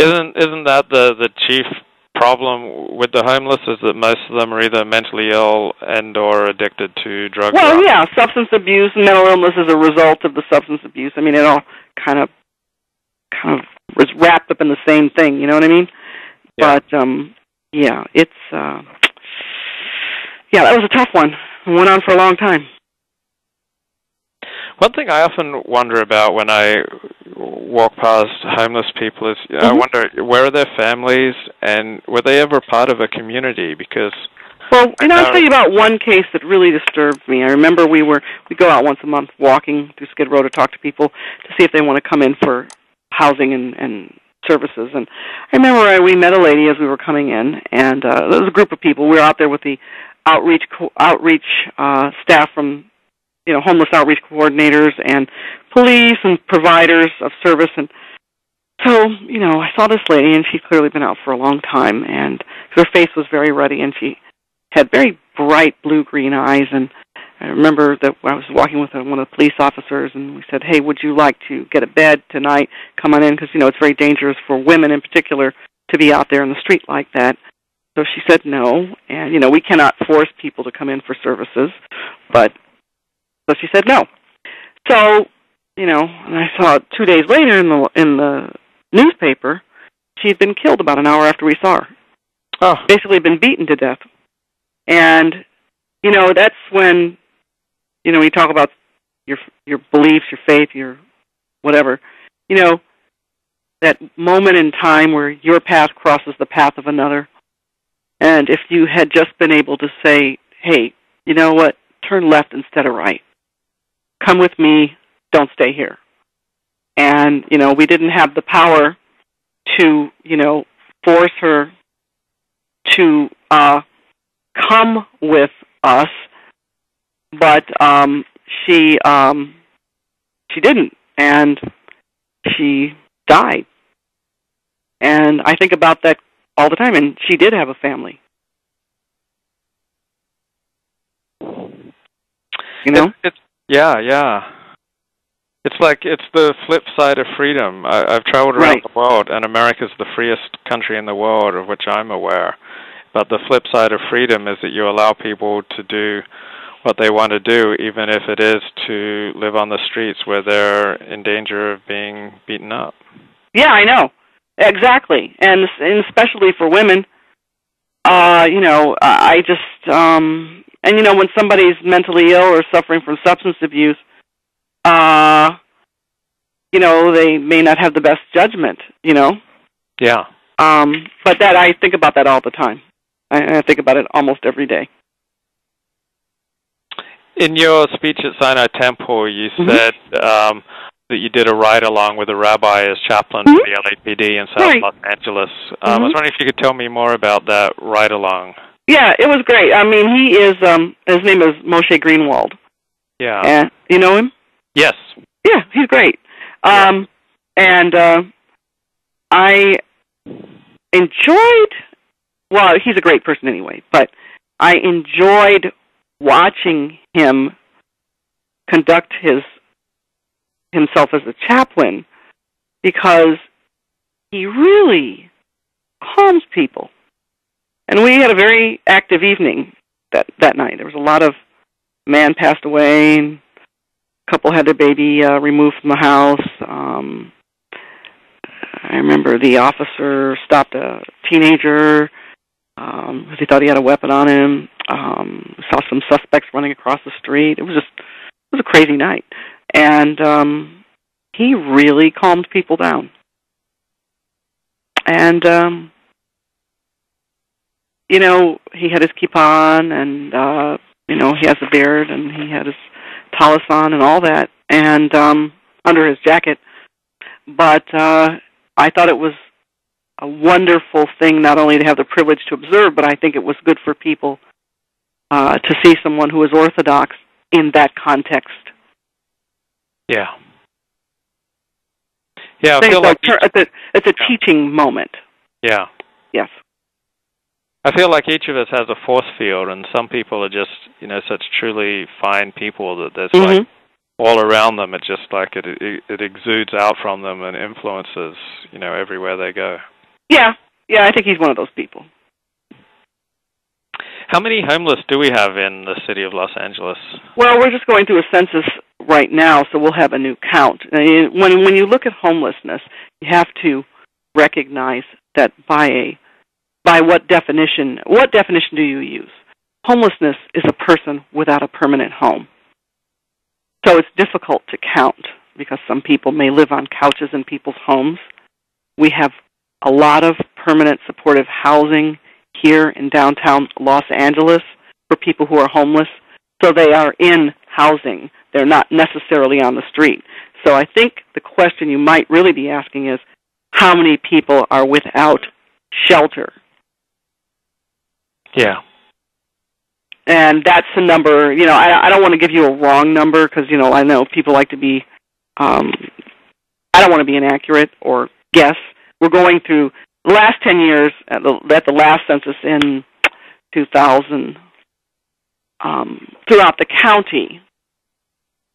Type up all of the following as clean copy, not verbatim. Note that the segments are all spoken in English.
Isn't that the chief problem with the homeless, is that most of them are either mentally ill and or addicted to drugs? Well, yeah, substance abuse and mental illness is a result of the substance abuse. I mean, it all kind of was wrapped up in the same thing, you know what I mean? Yeah. But, yeah, it's, yeah, that was a tough one. It went on for a long time. One thing I often wonder about when I walk past homeless people is, I wonder, where are their families, and were they ever part of a community? Because... Well, I'll tell you about one case that really disturbed me. I remember we go out once a month walking through Skid Row to talk to people to see if they want to come in for housing and services. And I remember we met a lady as we were coming in, and there was a group of people. We were out there with the outreach staff from, homeless outreach coordinators and police and providers of service. And so, I saw this lady, and she'd clearly been out for a long time, and her face was very ruddy, and she had very bright blue-green eyes. And I remember that I was walking with one of the police officers, and we said, hey, would you like to get a bed tonight? Come on in, because, it's very dangerous for women in particular to be out there in the street like that. So she said no, and, we cannot force people to come in for services, so she said no. So, and I saw 2 days later in the newspaper, she had been killed about an hour after we saw her. Oh. Basically been beaten to death. And, that's when, you talk about your beliefs, your faith, your whatever, that moment in time where your path crosses the path of another. And if you had just been able to say, hey, you know what, turn left instead of right. Come with me, don't stay here. And, we didn't have the power to, force her to come with us, but she didn't, and she died. And I think about that all the time, and she did have a family. Yeah. It's like, it's the flip side of freedom. I've traveled around the world, and America's the freest country in the world, of which I'm aware. But the flip side of freedom is that you allow people to do what they want to do, even if it is to live on the streets where they're in danger of being beaten up. Yeah, I know. Exactly. And especially for women, I just, when somebody's mentally ill or suffering from substance abuse, they may not have the best judgment, Yeah. But I think about that all the time. I think about it almost every day. In your speech at Sinai Temple, you said that you did a ride-along with a rabbi as chaplain for the LAPD in South Los Angeles. I was wondering if you could tell me more about that ride-along. Yeah, it was great. I mean, he is, his name is Moshe Greenwald. Yeah. And you know him? Yes. Yeah, he's great. And I enjoyed, well, he's a great person anyway, but I enjoyed watching him conduct himself as a chaplain, because he really calms people. And we had a very active evening that night. There was a lot of, man passed away, and a couple had their baby removed from the house. I remember the officer stopped a teenager because he thought he had a weapon on him. We saw some suspects running across the street. It was a crazy night. And he really calmed people down. And, he had his kippah on, and, he has a beard, and he had his tallis on and all that, and under his jacket. But I thought it was a wonderful thing not only to have the privilege to observe, but I think it was good for people to see someone who is Orthodox in that context. Yeah. Yeah, I feel like it's a teaching moment. Yeah. Yes. I feel like each of us has a force field, and some people are just, such truly fine people that there's like all around them. It's just like it exudes out from them and influences, everywhere they go. Yeah, I think he's one of those people. How many homeless do we have in the city of Los Angeles? Well, we're just going through a census right now, so we'll have a new count. When you look at homelessness, you have to recognize that by what definition do you use? Homelessness is a person without a permanent home. So it's difficult to count because some people may live on couches in people's homes. We have a lot of permanent supportive housing here in downtown Los Angeles for people who are homeless. So they are in housing. They're not necessarily on the street. So I think the question you might really be asking is, how many people are without shelter? Yeah. And that's the number. I don't want to give you a wrong number because, I know people like to be, I don't want to be inaccurate or guess. We're going through the last 10 years, at the last census in 2000, throughout the county,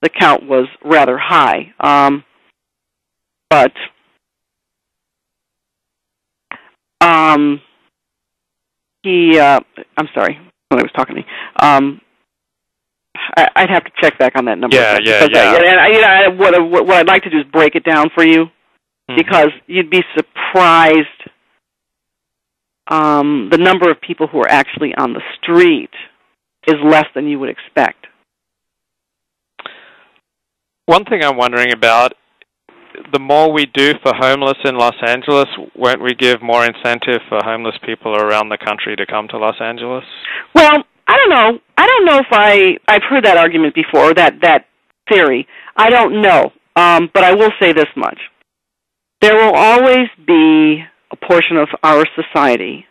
the count was rather high. But I'm sorry, when I was talking to me. I'd have to check back on that number. Yeah. And what I'd like to do is break it down for you, because you'd be surprised the number of people who are actually on the street is less than you would expect. One thing I'm wondering about, the more we do for homeless in Los Angeles, won't we give more incentive for homeless people around the country to come to Los Angeles? Well, I don't know. I don't know if I've heard that argument before, that theory. I don't know. But I will say this much. There will always be a portion of our society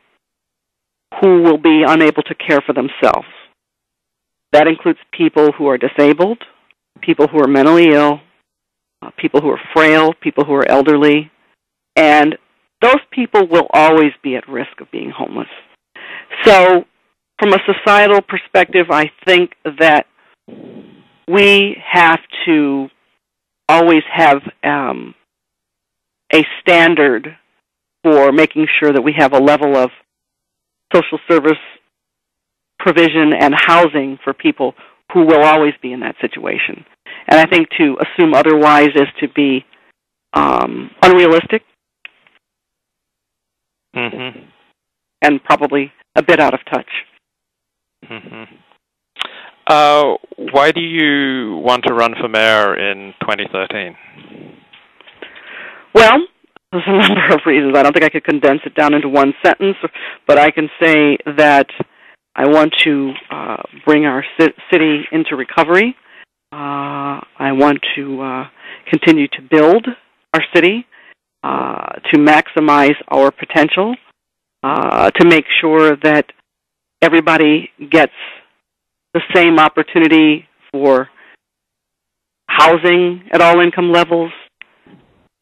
who will be unable to care for themselves. That includes people who are disabled, people who are mentally ill, people who are frail, people who are elderly, and those people will always be at risk of being homeless. So from a societal perspective, I think that we have to always have a standard for making sure that we have a level of social service provision and housing for people who will always be in that situation. And I think to assume otherwise is to be unrealistic and probably a bit out of touch. Why do you want to run for mayor in 2013? Well, there's a number of reasons. I don't think I could condense it down into one sentence, but I can say that I want to bring our city into recovery. I want to continue to build our city, to maximize our potential, to make sure that everybody gets the same opportunity for housing at all income levels,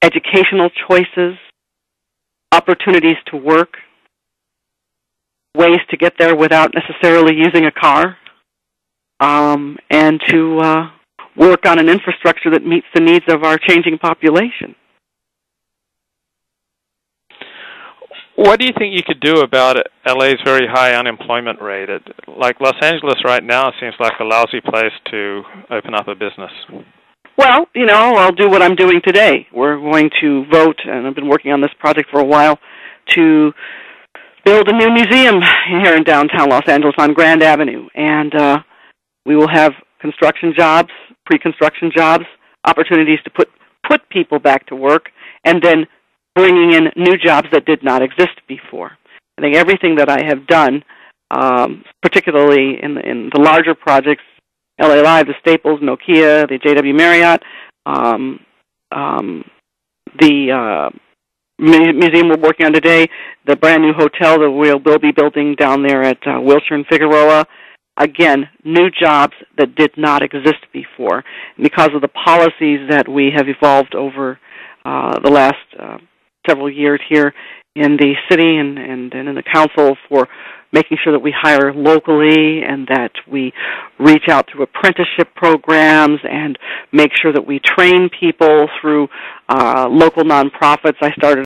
educational choices, opportunities to work, ways to get there without necessarily using a car, and to work on an infrastructure that meets the needs of our changing population. What do you think you could do about LA's very high unemployment rate? Like Los Angeles right now seems like a lousy place to open up a business. Well, I'll do what I'm doing today. We're going to vote, and I've been working on this project for a while, to build a new museum here in downtown Los Angeles on Grand Avenue. And we will have construction jobs, pre-construction jobs, opportunities to put people back to work, and then bringing in new jobs that did not exist before. I think everything that I have done, particularly in the larger projects, LA Live, the Staples, Nokia, the JW Marriott, the museum we're working on today, the brand new hotel that we'll be building down there at Wilshire and Figueroa. Again, new jobs that did not exist before. And because of the policies that we have evolved over the last several years here in the city and in the council for making sure that we hire locally and that we reach out through apprenticeship programs and make sure that we train people through local nonprofits. I started